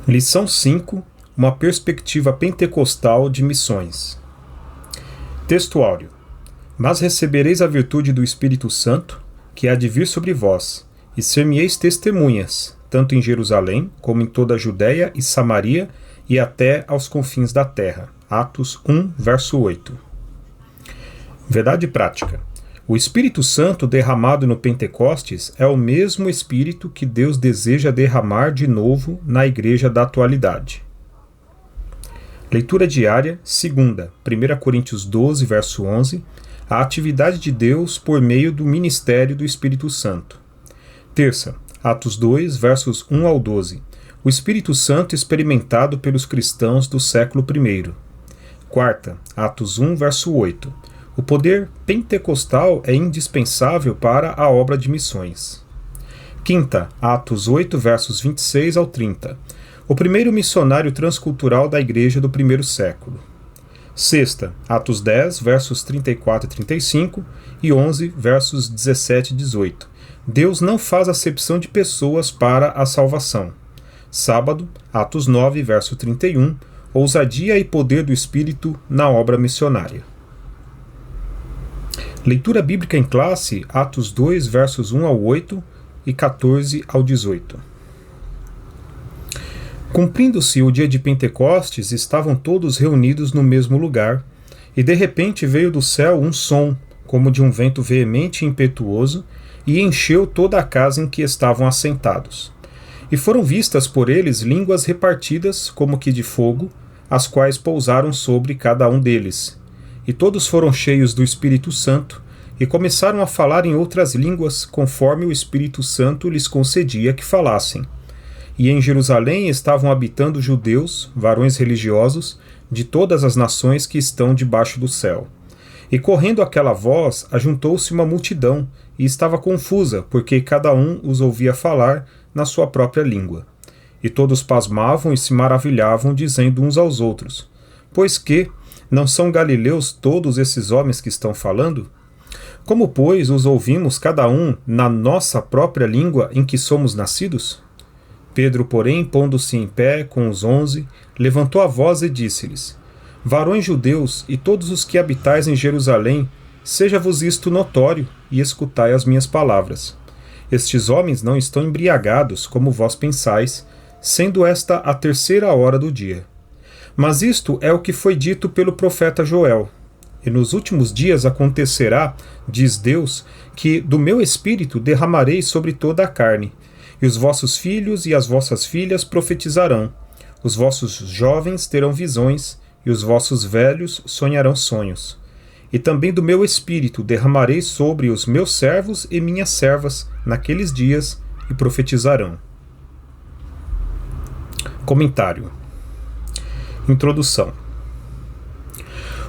Lição 5. Uma perspectiva pentecostal de missões. Texto áureo. Mas recebereis a virtude do Espírito Santo, que há de vir sobre vós, e ser-me-eis testemunhas, tanto em Jerusalém, como em toda a Judéia e Samaria, e até aos confins da terra. Atos 1, verso 8. Verdade prática. O Espírito Santo derramado no Pentecostes é o mesmo Espírito que Deus deseja derramar de novo na igreja da atualidade. Leitura diária, segunda, 1 Coríntios 12, verso 11, a atividade de Deus por meio do ministério do Espírito Santo. Terça, Atos 2, versos 1 ao 12, o Espírito Santo experimentado pelos cristãos do século I. Quarta, Atos 1, verso 8, o poder pentecostal é indispensável para a obra de missões. Quinta, Atos 8, versos 26 ao 30. O primeiro missionário transcultural da igreja do primeiro século. Sexta, Atos 10, versos 34 e 35 e 11, versos 17 e 18. Deus não faz acepção de pessoas para a salvação. Sábado, Atos 9, verso 31. Ousadia e poder do Espírito na obra missionária. Leitura bíblica em classe, Atos 2, versos 1 ao 8 e 14 ao 18. Cumprindo-se o dia de Pentecostes, estavam todos reunidos no mesmo lugar, e de repente veio do céu um som, como de um vento veemente e impetuoso, e encheu toda a casa em que estavam assentados. E foram vistas por eles línguas repartidas, como que de fogo, as quais pousaram sobre cada um deles. E todos foram cheios do Espírito Santo, e começaram a falar em outras línguas, conforme o Espírito Santo lhes concedia que falassem. E em Jerusalém estavam habitando judeus, varões religiosos, de todas as nações que estão debaixo do céu. E correndo aquela voz, ajuntou-se uma multidão, e estava confusa, porque cada um os ouvia falar na sua própria língua. E todos pasmavam e se maravilhavam, dizendo uns aos outros: Pois que não são galileus todos esses homens que estão falando? Como, pois, os ouvimos cada um na nossa própria língua em que somos nascidos? Pedro, porém, pondo-se em pé com os 11, levantou a voz e disse-lhes: Varões judeus e todos os que habitais em Jerusalém, seja-vos isto notório, e escutai as minhas palavras. Estes homens não estão embriagados, como vós pensais, sendo esta a 3ª hora do dia. Mas isto é o que foi dito pelo profeta Joel. E nos últimos dias acontecerá, diz Deus, que do meu espírito derramarei sobre toda a carne, e os vossos filhos e as vossas filhas profetizarão, os vossos jovens terão visões, e os vossos velhos sonharão sonhos. E também do meu espírito derramarei sobre os meus servos e minhas servas naqueles dias, e profetizarão. Comentário. Introdução.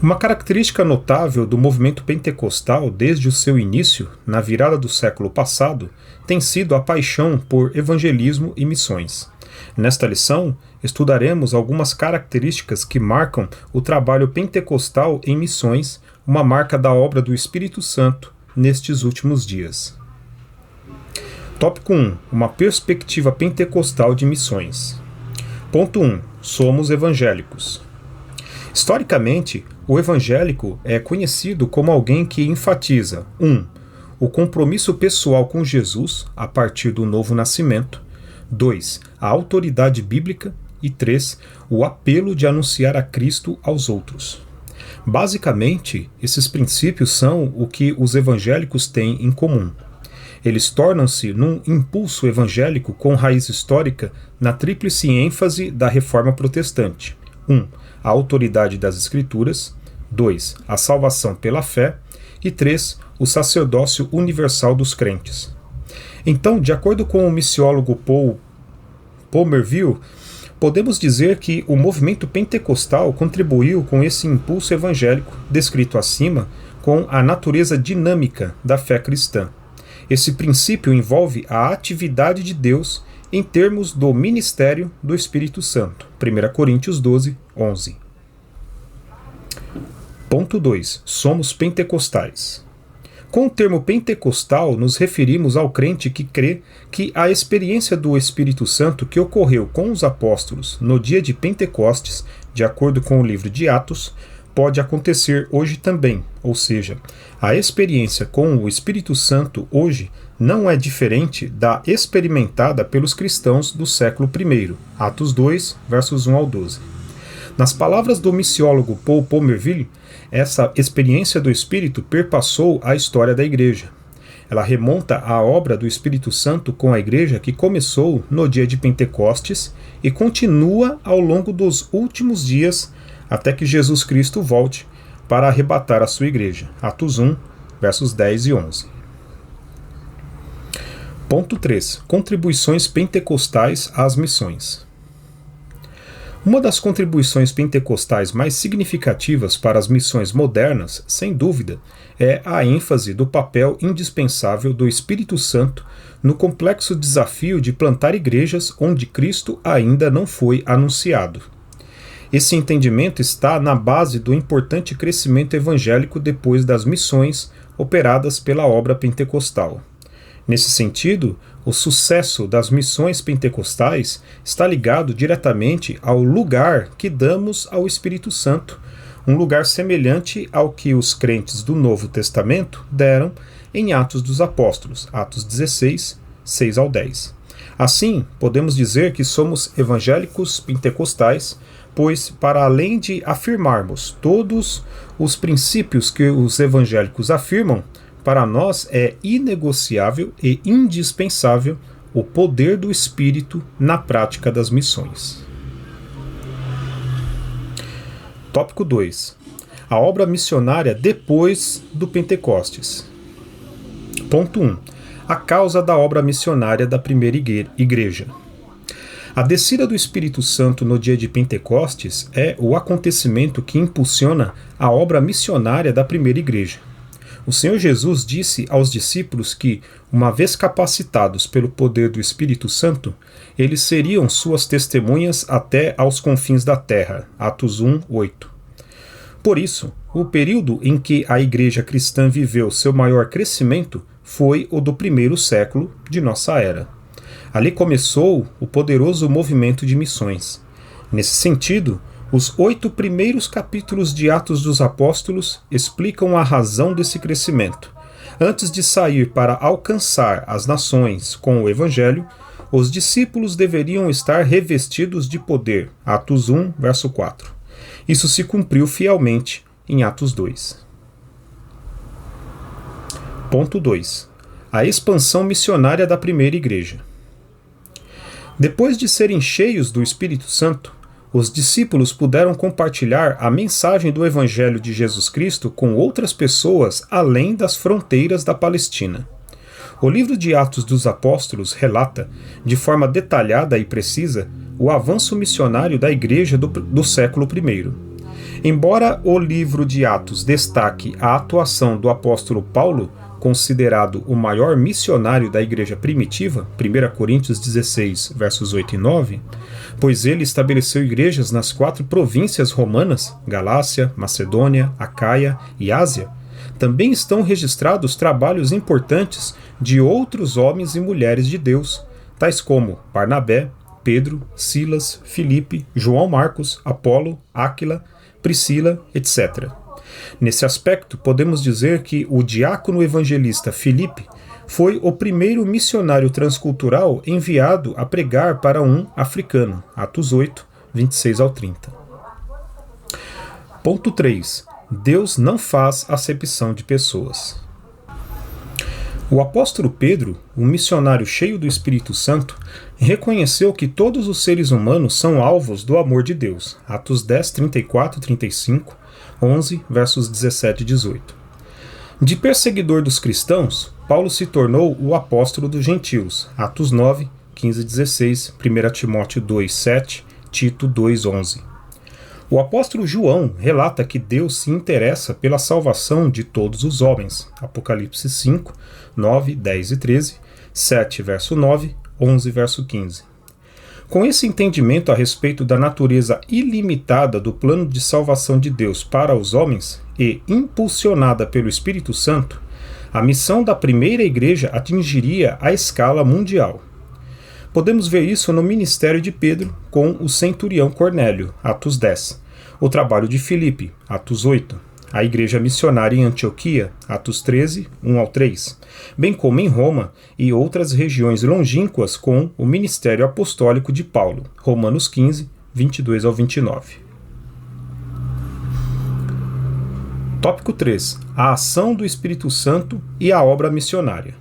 Uma característica notável do movimento pentecostal desde o seu início, na virada do século passado, tem sido a paixão por evangelismo e missões. Nesta lição, estudaremos algumas características que marcam o trabalho pentecostal em missões, uma marca da obra do Espírito Santo nestes últimos dias. Tópico 1. Uma perspectiva pentecostal de missões. Ponto 1. Somos evangélicos. Historicamente, o evangélico é conhecido como alguém que enfatiza 1. O compromisso pessoal com Jesus a partir do novo nascimento, 2. A autoridade bíblica e 3. O apelo de anunciar a Cristo aos outros. Basicamente, esses princípios são o que os evangélicos têm em comum. Eles tornam-se num impulso evangélico com raiz histórica na tríplice ênfase da Reforma Protestante. 1. A autoridade das Escrituras. 2. A salvação pela fé. E 3. O sacerdócio universal dos crentes. Então, de acordo com o missiólogo Paul Pomerville, podemos dizer que o movimento pentecostal contribuiu com esse impulso evangélico, descrito acima, com a natureza dinâmica da fé cristã. Esse princípio envolve a atividade de Deus em termos do ministério do Espírito Santo. 1 Coríntios 12, 11. Ponto 2. Somos pentecostais. Com o termo pentecostal, nos referimos ao crente que crê que a experiência do Espírito Santo que ocorreu com os apóstolos no dia de Pentecostes, de acordo com o livro de Atos, pode acontecer hoje também, ou seja, a experiência com o Espírito Santo hoje não é diferente da experimentada pelos cristãos do século I, Atos 2, versos 1 ao 12. Nas palavras do missiólogo Paul Pomerville, essa experiência do Espírito perpassou a história da Igreja. Ela remonta à obra do Espírito Santo com a Igreja que começou no dia de Pentecostes e continua ao longo dos últimos dias até que Jesus Cristo volte para arrebatar a sua Igreja. Atos 1, versos 10 e 11. Ponto 3. Contribuições pentecostais às missões. Uma das contribuições pentecostais mais significativas para as missões modernas, sem dúvida, é a ênfase do papel indispensável do Espírito Santo no complexo desafio de plantar igrejas onde Cristo ainda não foi anunciado. Esse entendimento está na base do importante crescimento evangélico depois das missões operadas pela obra pentecostal. Nesse sentido, o sucesso das missões pentecostais está ligado diretamente ao lugar que damos ao Espírito Santo, um lugar semelhante ao que os crentes do Novo Testamento deram em Atos dos Apóstolos, Atos 16, 6 ao 10. Assim, podemos dizer que somos evangélicos pentecostais, pois, para além de afirmarmos todos os princípios que os evangélicos afirmam, para nós é inegociável e indispensável o poder do Espírito na prática das missões. Tópico 2. A obra missionária depois do Pentecostes. Ponto 1. A causa da obra missionária da primeira igreja. A descida do Espírito Santo no dia de Pentecostes é o acontecimento que impulsiona a obra missionária da primeira igreja. O Senhor Jesus disse aos discípulos que, uma vez capacitados pelo poder do Espírito Santo, eles seriam suas testemunhas até aos confins da terra. Atos 1, 8. Por isso, o período em que a igreja cristã viveu seu maior crescimento foi o do primeiro século de nossa era. Ali começou o poderoso movimento de missões. Nesse sentido, os 8 primeiros capítulos de Atos dos Apóstolos explicam a razão desse crescimento. Antes de sair para alcançar as nações com o Evangelho, os discípulos deveriam estar revestidos de poder. Atos 1, verso 4. Isso se cumpriu fielmente em Atos 2. Ponto 2. A expansão missionária da primeira igreja. Depois de serem cheios do Espírito Santo, os discípulos puderam compartilhar a mensagem do Evangelho de Jesus Cristo com outras pessoas além das fronteiras da Palestina. O livro de Atos dos Apóstolos relata, de forma detalhada e precisa, o avanço missionário da igreja do século I. Embora o livro de Atos destaque a atuação do apóstolo Paulo, considerado o maior missionário da igreja primitiva, 1 Coríntios 16, versos 8 e 9, pois ele estabeleceu igrejas nas 4 províncias romanas, Galácia, Macedônia, Acaia e Ásia, também estão registrados trabalhos importantes de outros homens e mulheres de Deus, tais como Barnabé, Pedro, Silas, Filipe, João Marcos, Apolo, Áquila, Priscila, etc. Nesse aspecto, podemos dizer que o diácono evangelista Filipe foi o primeiro missionário transcultural enviado a pregar para um africano. Atos 8, 26 ao 30. Ponto 3. Deus não faz acepção de pessoas. O apóstolo Pedro, um missionário cheio do Espírito Santo, reconheceu que todos os seres humanos são alvos do amor de Deus. Atos 10, 34 e 35, 11, versos 17 e 18. De perseguidor dos cristãos, Paulo se tornou o apóstolo dos gentios. Atos 9, 15 e 16, 1 Timóteo 2, 7, Tito 2, 11. O apóstolo João relata que Deus se interessa pela salvação de todos os homens. Apocalipse 5, 9, 10 e 13, 7, verso 9, 11, verso 15. Com esse entendimento a respeito da natureza ilimitada do plano de salvação de Deus para os homens e impulsionada pelo Espírito Santo, A missão da primeira igreja atingiria a escala mundial. Podemos ver isso no ministério de Pedro com o centurião Cornélio, Atos 10, o trabalho de Filipe, Atos 8, a igreja missionária em Antioquia, Atos 13, 1 ao 3, bem como em Roma e outras regiões longínquas com o ministério apostólico de Paulo, Romanos 15, 22 ao 29. Tópico 3. A ação do Espírito Santo e a obra missionária.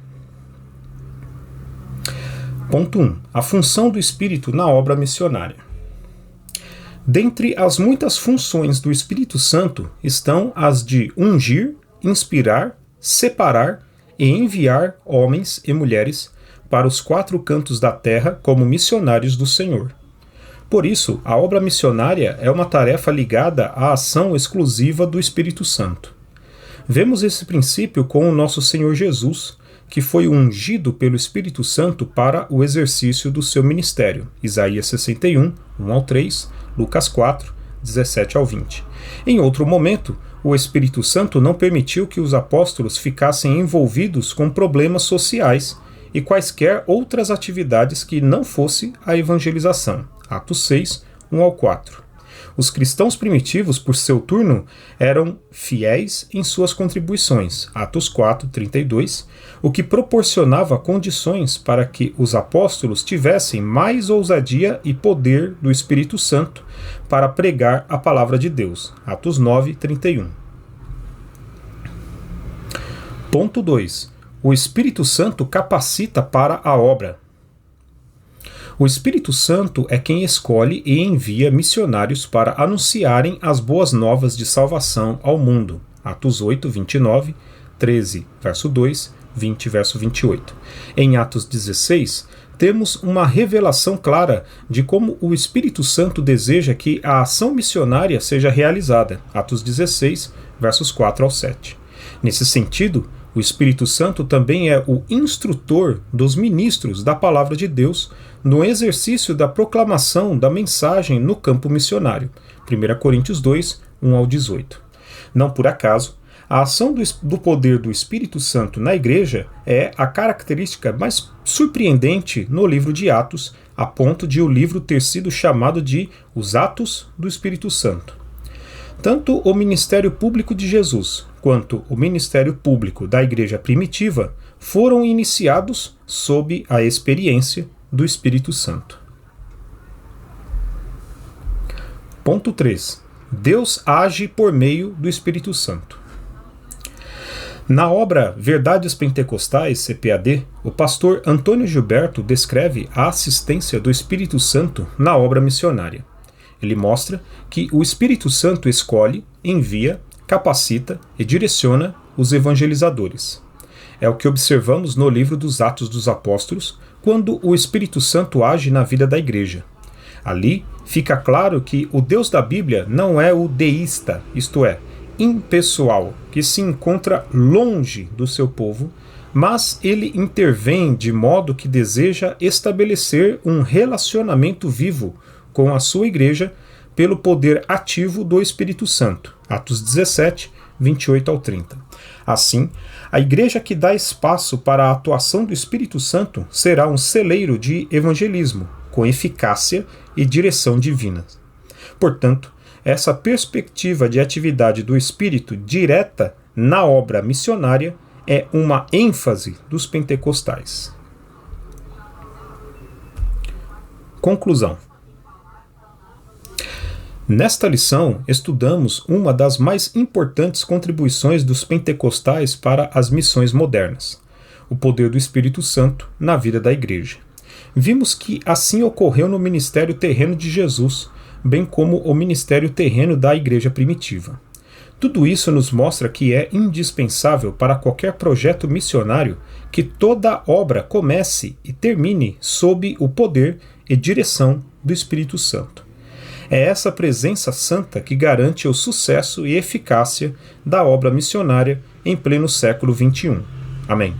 Ponto 1. A função do Espírito na obra missionária. Dentre as muitas funções do Espírito Santo estão as de ungir, inspirar, separar e enviar homens e mulheres para os 4 cantos da terra como missionários do Senhor. Por isso, a obra missionária é uma tarefa ligada à ação exclusiva do Espírito Santo. Vemos esse princípio com o nosso Senhor Jesus, que foi ungido pelo Espírito Santo para o exercício do seu ministério. Isaías 61, 1 ao 3, Lucas 4, 17 ao 20. Em outro momento, o Espírito Santo não permitiu que os apóstolos ficassem envolvidos com problemas sociais e quaisquer outras atividades que não fosse a evangelização. Atos 6, 1 ao 4. Os cristãos primitivos, por seu turno, eram fiéis em suas contribuições, Atos 4, 32, o que proporcionava condições para que os apóstolos tivessem mais ousadia e poder do Espírito Santo para pregar a palavra de Deus, Atos 9, 31. Ponto 2. O Espírito Santo capacita para a obra. O Espírito Santo é quem escolhe e envia missionários para anunciarem as boas novas de salvação ao mundo. Atos 8, 29, 13, verso 2, 20, verso 28. Em Atos 16, temos uma revelação clara de como o Espírito Santo deseja que a ação missionária seja realizada. Atos 16, versos 4 ao 7. Nesse sentido, o Espírito Santo também é o instrutor dos ministros da palavra de Deus no exercício da proclamação da mensagem no campo missionário. 1 Coríntios 2, 1 ao 18. Não por acaso, a ação do poder do Espírito Santo na igreja é a característica mais surpreendente no livro de Atos, a ponto de o livro ter sido chamado de Os Atos do Espírito Santo. Tanto o ministério público de Jesus quanto o ministério público da igreja primitiva foram iniciados sob a experiência do Espírito Santo. Ponto 3. Deus age por meio do Espírito Santo. Na obra Verdades Pentecostais, CPAD, o pastor Antônio Gilberto descreve a assistência do Espírito Santo na obra missionária. Ele mostra que o Espírito Santo escolhe, envia, capacita e direciona os evangelizadores. É o que observamos no livro dos Atos dos Apóstolos, quando o Espírito Santo age na vida da igreja. Ali fica claro que o Deus da Bíblia não é o deísta, isto é, impessoal, que se encontra longe do seu povo, mas ele intervém de modo que deseja estabelecer um relacionamento vivo com a sua igreja pelo poder ativo do Espírito Santo. Atos 17, 28 ao 30. Assim, a igreja que dá espaço para a atuação do Espírito Santo será um celeiro de evangelismo, com eficácia e direção divinas. Portanto, essa perspectiva de atividade do Espírito direta na obra missionária é uma ênfase dos pentecostais. Conclusão. Nesta lição, estudamos uma das mais importantes contribuições dos pentecostais para as missões modernas, o poder do Espírito Santo na vida da igreja. Vimos que assim ocorreu no ministério terreno de Jesus, bem como o ministério terreno da igreja primitiva. Tudo isso nos mostra que é indispensável para qualquer projeto missionário que toda obra comece e termine sob o poder e direção do Espírito Santo. É essa presença santa que garante o sucesso e eficácia da obra missionária em pleno século XXI. Amém.